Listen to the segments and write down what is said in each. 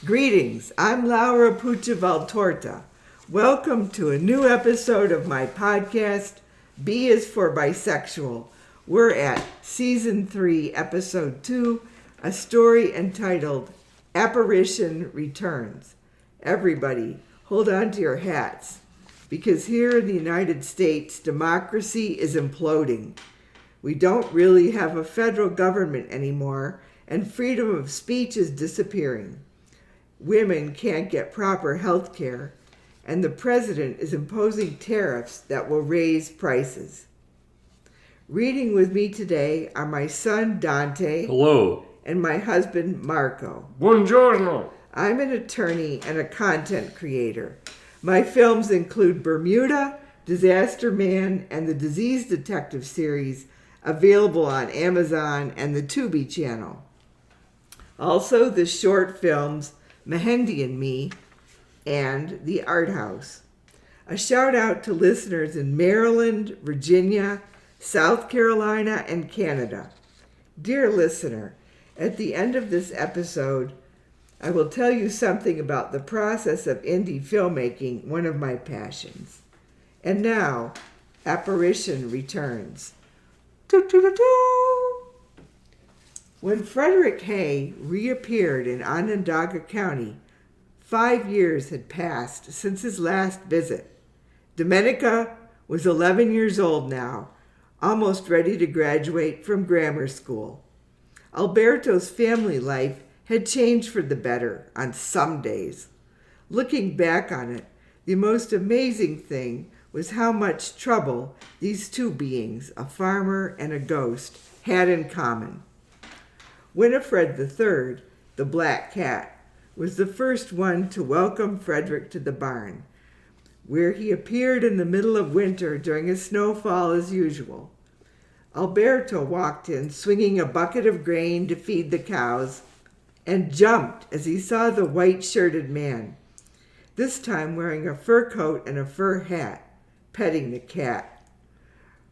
Greetings, I'm Laura Puccia Valtorta. Welcome to a new episode of my podcast, B is for Bisexual. We're at Season 3, Episode 2, a story entitled Apparition Returns. Everybody, hold on to your hats, because here in the United States, democracy is imploding. We don't really have a federal government anymore, and freedom of speech is disappearing. Women can't get proper health care, and the president is imposing tariffs that will raise prices. Reading with me today are my son Dante. Hello. And my husband Marco. Buongiorno. I'm an attorney and a content creator. My films include Bermuda, Disaster Man, and the Disease Detective series, available on Amazon and the Tubi channel. Also, the short films Mehendi and Me and The Art House. A shout out to listeners in Maryland, Virginia, South Carolina, and Canada. Dear listener, at the end of this episode, I will tell you something about the process of indie filmmaking, one of my passions. And now, Apparition Returns. When Frederick Hay reappeared in Onondaga County, 5 years had passed since his last visit. Domenica was 11 years old now, almost ready to graduate from grammar school. Alberto's family life had changed for the better on some days. Looking back on it, the most amazing thing was how much trouble these two beings, a farmer and a ghost, had in common. Winifred III, the black cat, was the first one to welcome Frederick to the barn, where he appeared in the middle of winter during a snowfall as usual. Alberto walked in, swinging a bucket of grain to feed the cows, and jumped as he saw the white-shirted man, this time wearing a fur coat and a fur hat, petting the cat.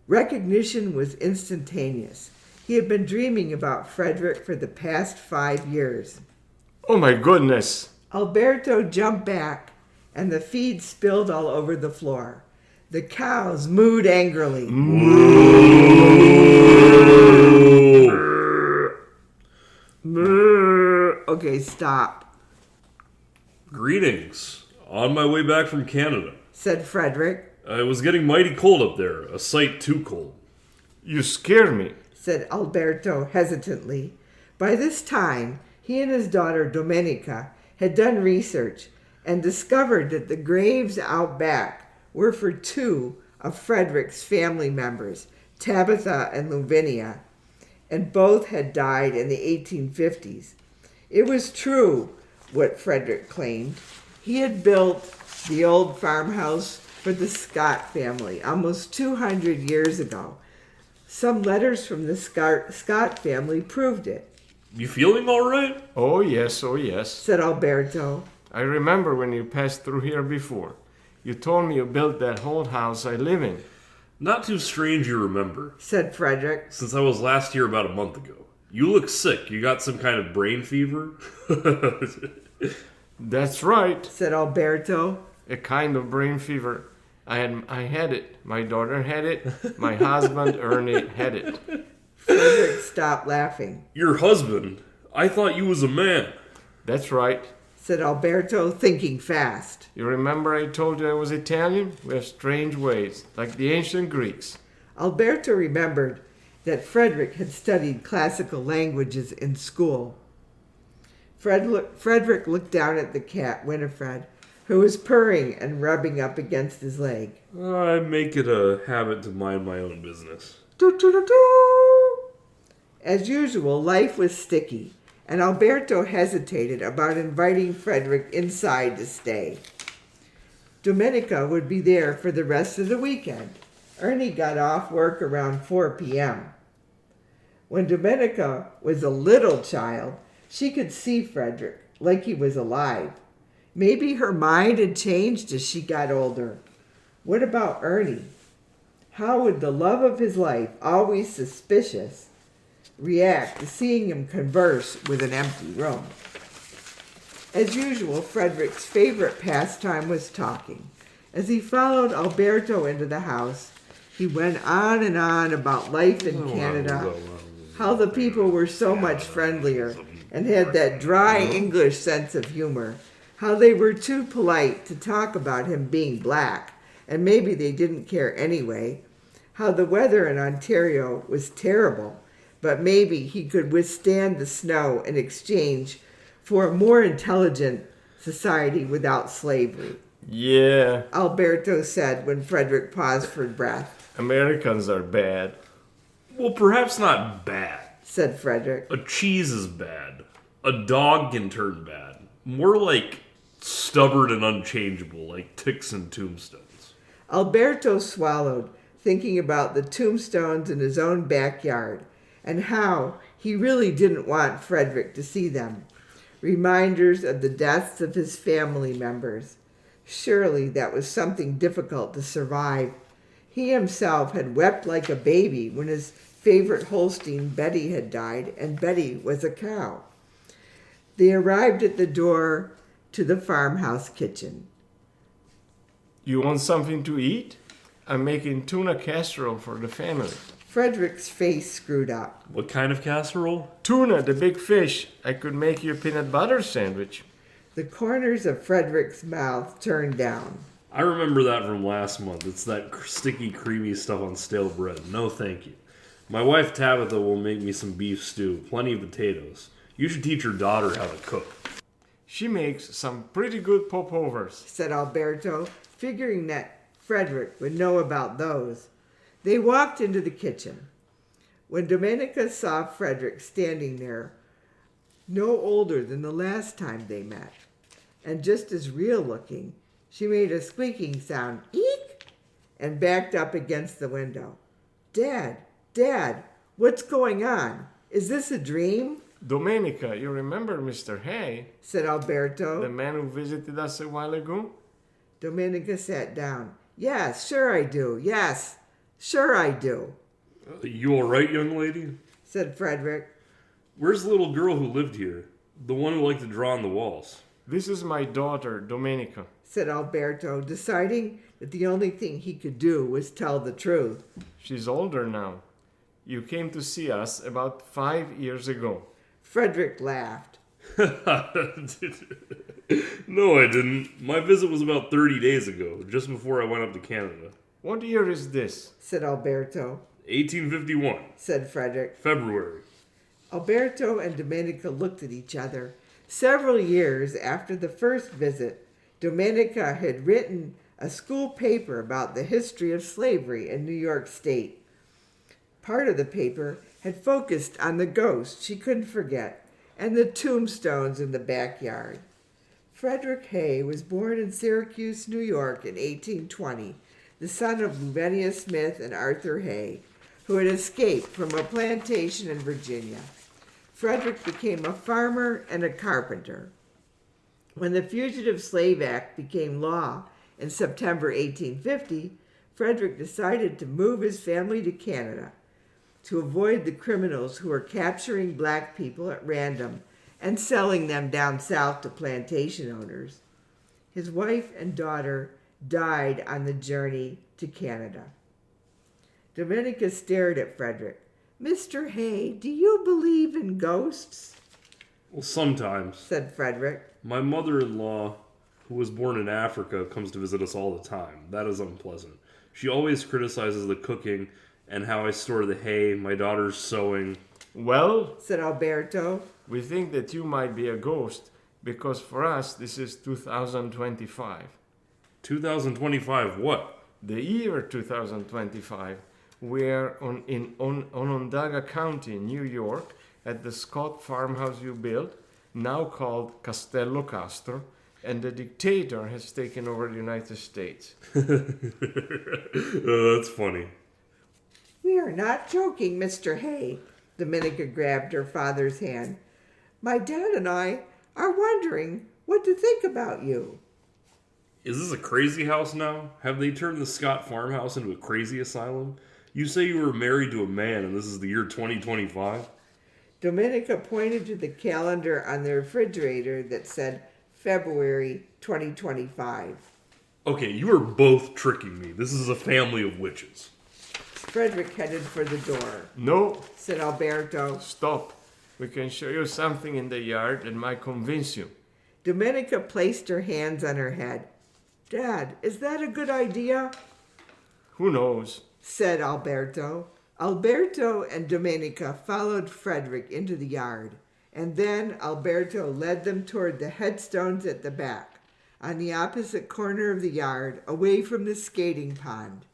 Recognition was instantaneous. He had been dreaming about Frederick for the past 5 years. Oh my goodness. Alberto jumped back, and the feed spilled all over the floor. The cows mooed angrily. Okay, stop. Greetings. On my way back from Canada, said Frederick. It was getting mighty cold up there, a sight too cold. You scared me, said Alberto hesitantly. By this time, he and his daughter Domenica had done research and discovered that the graves out back were for two of Frederick's family members, Tabitha and Lavinia, and both had died in the 1850s. It was true, what Frederick claimed. He had built the old farmhouse for the Scott family almost 200 years ago. Some letters from the Scott family proved it. You feeling all right? Oh yes, said Alberto. I remember when you passed through here before. You told me you built that whole house I live in. Not too strange you remember, said Frederick. Since I was last here about a month ago. You look sick. You got some kind of brain fever? That's right, said Alberto. A kind of brain fever. I had it. My daughter had it. My husband, Ernie, had it. Frederick stopped laughing. Your husband? I thought you was a man. That's right, said Alberto, thinking fast. You remember I told you I was Italian? We have strange ways, like the ancient Greeks. Alberto remembered that Frederick had studied classical languages in school. Frederick looked down at the cat, Winifred, who was purring and rubbing up against his leg. I make it a habit to mind my own business. As usual, life was sticky, and Alberto hesitated about inviting Frederick inside to stay. Domenica would be there for the rest of the weekend. Ernie got off work around 4 p.m. When Domenica was a little child, she could see Frederick like he was alive. Maybe her mind had changed as she got older. What about Ernie? How would the love of his life, always suspicious, react to seeing him converse with an empty room? As usual, Frederick's favorite pastime was talking. As he followed Alberto into the house, he went on and on about life in Canada, how the people were so much friendlier and had that dry English sense of humor, how they were too polite to talk about him being black, and maybe they didn't care anyway, how the weather in Ontario was terrible, but maybe he could withstand the snow in exchange for a more intelligent society without slavery. Yeah, Alberto said when Frederick paused for breath. Americans are bad. Well, perhaps not bad. Said Frederick. A cheese is bad. A dog can turn bad. More like stubborn and unchangeable, like ticks and tombstones. Alberto swallowed, thinking about the tombstones in his own backyard and how he really didn't want Frederick to see them. Reminders of the deaths of his family members. Surely that was something difficult to survive. He himself had wept like a baby when his favorite Holstein, Betty, had died, and Betty was a cow. They arrived at the door to the farmhouse kitchen. You want something to eat? I'm making tuna casserole for the family. Frederick's face screwed up. What kind of casserole? Tuna, the big fish. I could make you a peanut butter sandwich. The corners of Frederick's mouth turned down. I remember that from last month. It's that sticky, creamy stuff on stale bread. No, thank you. My wife Tabitha will make me some beef stew, plenty of potatoes. You should teach your daughter how to cook. She makes some pretty good popovers, said Alberto, figuring that Frederick would know about those. They walked into the kitchen. When Domenica saw Frederick standing there, no older than the last time they met, and just as real looking, she made a squeaking sound, eek, and backed up against the window. Dad, what's going on? Is this a dream? Domenica, you remember Mr. Hay? Said Alberto. The man who visited us a while ago? Domenica sat down. Yes, sure I do. Yes, sure I do. You all right, young lady? Said Frederick. Where's the little girl who lived here? The one who liked to draw on the walls? This is my daughter, Domenica, said Alberto, deciding that the only thing he could do was tell the truth. She's older now. You came to see us about 5 years ago. Frederick laughed. No, I didn't. My visit was about 30 days ago, just before I went up to Canada. What year is this? Said Alberto. 1851. Said Frederick. February. Alberto and Domenica looked at each other. Several years after the first visit, Domenica had written a school paper about the history of slavery in New York State. Part of the paper had focused on the ghost she couldn't forget and the tombstones in the backyard. Frederick Hay was born in Syracuse, New York in 1820, the son of Lavinia Smith and Arthur Hay, who had escaped from a plantation in Virginia. Frederick became a farmer and a carpenter. When the Fugitive Slave Act became law in September 1850, Frederick decided to move his family to Canada to avoid the criminals who were capturing black people at random and selling them down south to plantation owners. His wife and daughter died on the journey to Canada. Domenica stared at Frederick. Mr. Hay, do you believe in ghosts? Well, sometimes, said Frederick. My mother-in-law, who was born in Africa, comes to visit us all the time. That is unpleasant. She always criticizes the cooking and how I store the hay, my daughter's sewing. Well, said Alberto, we think that you might be a ghost because for us this is 2025. 2025 what? The year 2025. We're in Onondaga County, New York, at the Scott farmhouse you built, now called Castello Castro, and the dictator has taken over the United States. Oh, that's funny. We are not joking, Mr. Hay. Domenica grabbed her father's hand. My dad and I are wondering what to think about you. Is this a crazy house now? Have they turned the Scott farmhouse into a crazy asylum? You say you were married to a man and this is the year 2025? Domenica pointed to the calendar on the refrigerator that said February 2025. Okay, you are both tricking me. This is a family of witches. Frederick headed for the door. No, Said Alberto. stop. We can show you something in the yard that might convince you. Domenica placed her hands on her head. Dad, is that a good idea? Who knows? Said Alberto. Alberto and Domenica followed Frederick into the yard, and then Alberto led them toward the headstones at the back, on the opposite corner of the yard, away from the skating pond.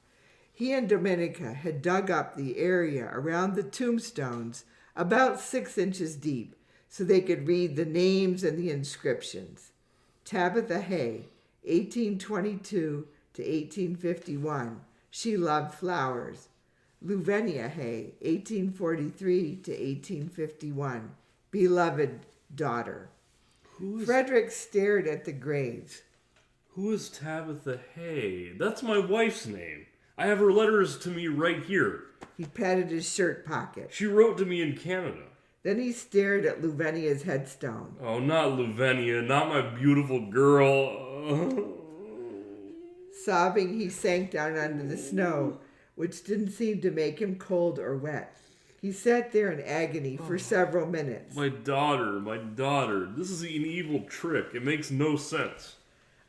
He and Domenica had dug up the area around the tombstones about 6 inches deep, so they could read the names and the inscriptions. Tabitha Hay, 1822 to 1851. She loved flowers. Luvenia Hay, 1843 to 1851. Beloved daughter. Frederick stared at the graves. Who is Tabitha Hay? That's my wife's name. I have her letters to me right here. He patted his shirt pocket. She wrote to me in Canada. Then he stared at Luvenia's headstone. Oh, not Luvenia, not my beautiful girl. Sobbing, he sank down onto the snow, which didn't seem to make him cold or wet. He sat there in agony for several minutes. My daughter. This is an evil trick. It makes no sense.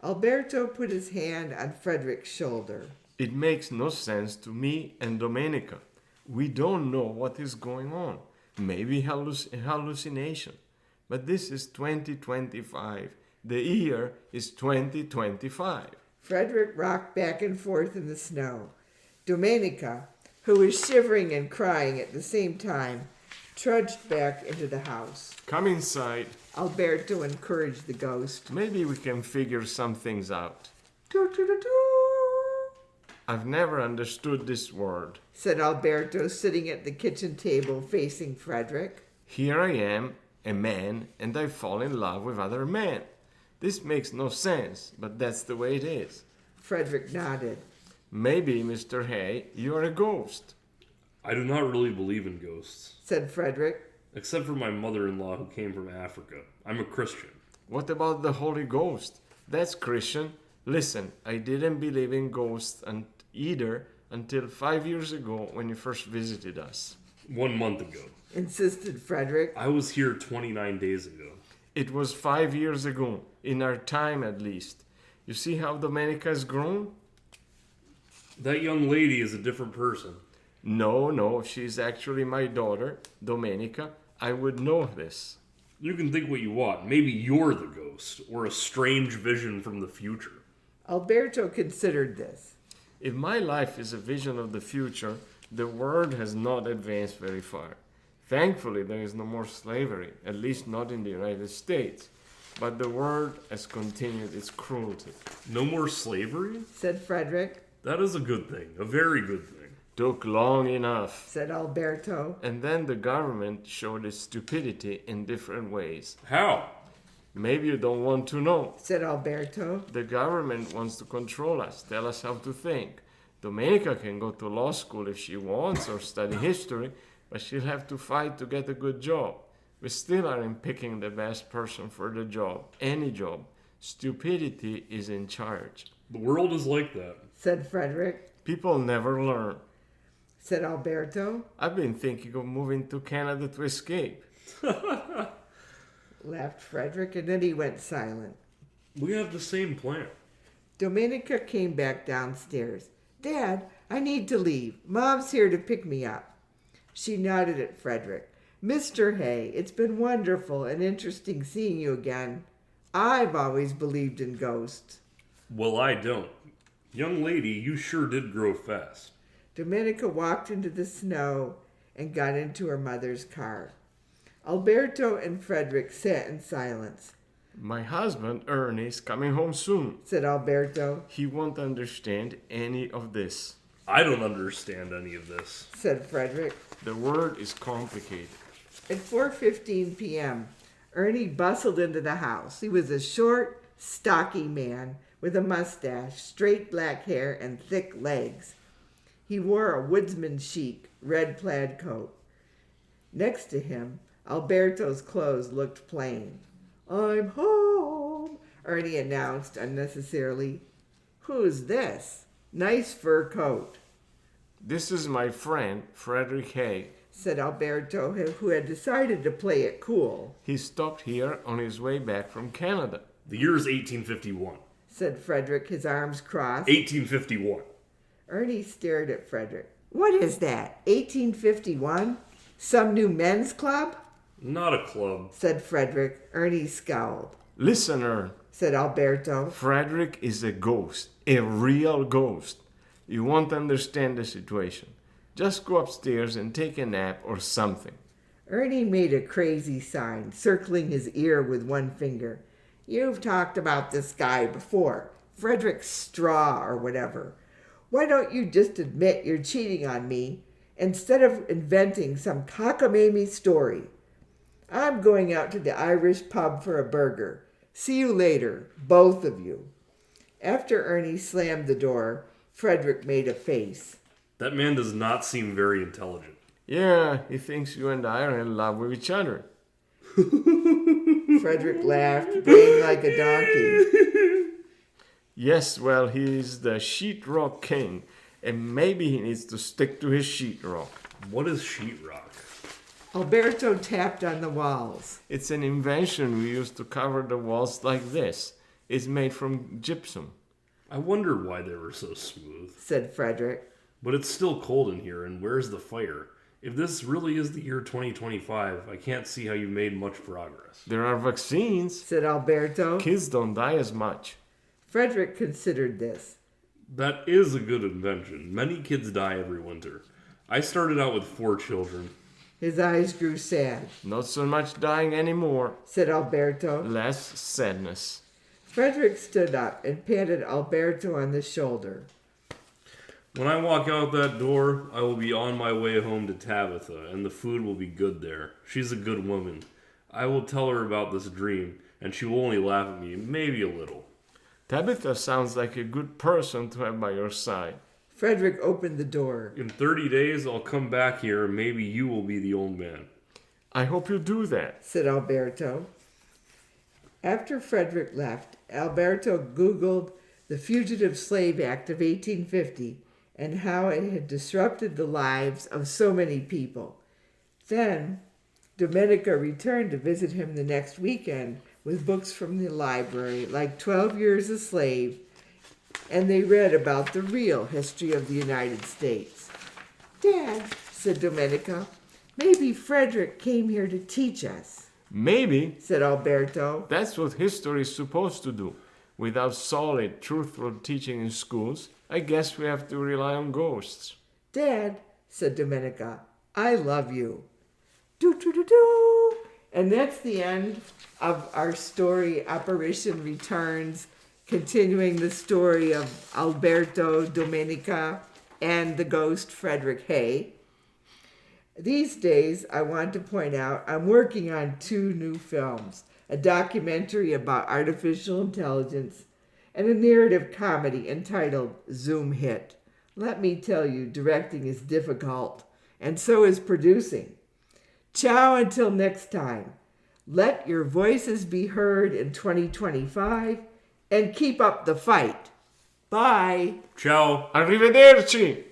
Alberto put his hand on Frederick's shoulder. It makes no sense to me and Domenica. We don't know what is going on. Maybe hallucination. But this is 2025. The year is 2025. Frederick rocked back and forth in the snow. Domenica, who was shivering and crying at the same time, trudged back into the house. Come inside. Alberto encouraged the ghost. Maybe we can figure some things out. "Doo-doo-doo-doo," I've never understood this word. said Alberto, sitting at the kitchen table facing Frederick. Here I am, a man, and I fall in love with other men. This makes no sense, but that's the way it is. Frederick nodded. Maybe, Mr. Hay, you're a ghost. I do not really believe in ghosts, Said Frederick. except for my mother-in-law who came from Africa. I'm a Christian. What about the Holy Ghost? That's Christian. Listen, I didn't believe in ghosts either until 5 years ago when you first visited us. 1 month ago. Insisted Frederick. I was here 29 days ago. It was 5 years ago, in our time at least. You see how Domenica has grown? That young lady is a different person. No, she's actually my daughter, Domenica. I would know this. You can think what you want. Maybe you're the ghost, or a strange vision from the future. Alberto considered this. If my life is a vision of the future, the world has not advanced very far. Thankfully, there is no more slavery, at least not in the United States. But the world has continued its cruelty. No more slavery? Said Frederick. That is a good thing, a very good thing. Took long enough. Said Alberto. And then the government showed its stupidity in different ways. How? Maybe you don't want to know. Said Alberto. The government wants to control us, tell us how to think. Domenica can go to law school if she wants or study history, but she'll have to fight to get a good job. We still aren't picking the best person for the job, any job. Stupidity is in charge. The world is like that. Said Frederick. People never learn. Said Alberto. I've been thinking of moving to Canada to escape. Laughed Frederick, and then he went silent. We have the same plan. Domenica came back downstairs. Dad, I need to leave. Mom's here to pick me up. She nodded at Frederick. Mr. Hay, it's been wonderful and interesting seeing you again. I've always believed in ghosts. Well, I don't. Young lady, you sure did grow fast. Domenica walked into the snow and got into her mother's car. Alberto and Frederick sat in silence. My husband, Ernie, is coming home soon. Said Alberto. He won't understand any of this. I don't understand any of this. Said Frederick. The word is complicated. At 4:15 p.m., Ernie bustled into the house. He was a short, stocky man with a mustache, straight black hair, and thick legs. He wore a woodsman chic red plaid coat. Next to him, Alberto's clothes looked plain. I'm home, Ernie announced unnecessarily. Who's this? Nice fur coat, This is my friend, Frederick Hay. said Alberto, who had decided to play it cool. He stopped here on his way back from Canada. The year's 1851. Said Frederick, his arms crossed. 1851. Ernie stared at Frederick. What is that, 1851? Some new men's club? Not a club. Said Frederick. Ernie scowled. Listen, Ern, Said Alberto. Frederick is a ghost, a real ghost. You won't understand the situation. Just go upstairs and take a nap or something. Ernie made a crazy sign, circling his ear with one finger. You've talked about this guy before, Frederick Straw or whatever. Why don't you just admit you're cheating on me instead of inventing some cockamamie story? I'm going out to the Irish pub for a burger. See you later, both of you. After Ernie slammed the door, Frederick made a face. That man does not seem very intelligent. Yeah, he thinks you and I are in love with each other. Frederick laughed, braying like a donkey. Yes, well, he's the sheetrock king, and maybe he needs to stick to his sheetrock. What is sheetrock? Alberto tapped on the walls. It's an invention we use to cover the walls like this. It's made from gypsum. I wondered why they were so smooth. Said Frederick. But it's still cold in here, and where's the fire? If this really is the year 2025, I can't see how you've made much progress. There are vaccines. Said Alberto. Kids don't die as much. Frederick considered this. That is a good invention. Many kids die every winter. I started out with 4 children. His eyes grew sad. Not so much dying anymore. Said Alberto. Less sadness. Frederick stood up and patted Alberto on the shoulder. When I walk out that door, I will be on my way home to Tabitha, and the food will be good there. She's a good woman. I will tell her about this dream, and she will only laugh at me, maybe a little. Tabitha sounds like a good person to have by your side. Frederick opened the door. In 30 days, I'll come back here, and maybe you will be the old man. I hope you do that. Said Alberto. After Frederick left, Alberto Googled the Fugitive Slave Act of 1850 and how it had disrupted the lives of so many people. Then, Domenica returned to visit him the next weekend with books from the library, like 12 Years a Slave, and they read about the real history of the United States. Dad, said Domenica, maybe Frederick came here to teach us. Maybe. Said Alberto. That's what history is supposed to do. Without solid, truthful teaching in schools, I guess we have to rely on ghosts. Dad, said Domenica, I love you. Do-do-do-do. And that's the end of our story, Apparition Returns, continuing the story of Alberto, Domenica, and the ghost Frederick Hay. These days, I want to point out, I'm working on 2 new films, a documentary about artificial intelligence and a narrative comedy entitled Zoom Hit. Let me tell you, directing is difficult, and so is producing. Ciao until next time. Let your voices be heard in 2025 and keep up the fight. Bye. Ciao. Arrivederci!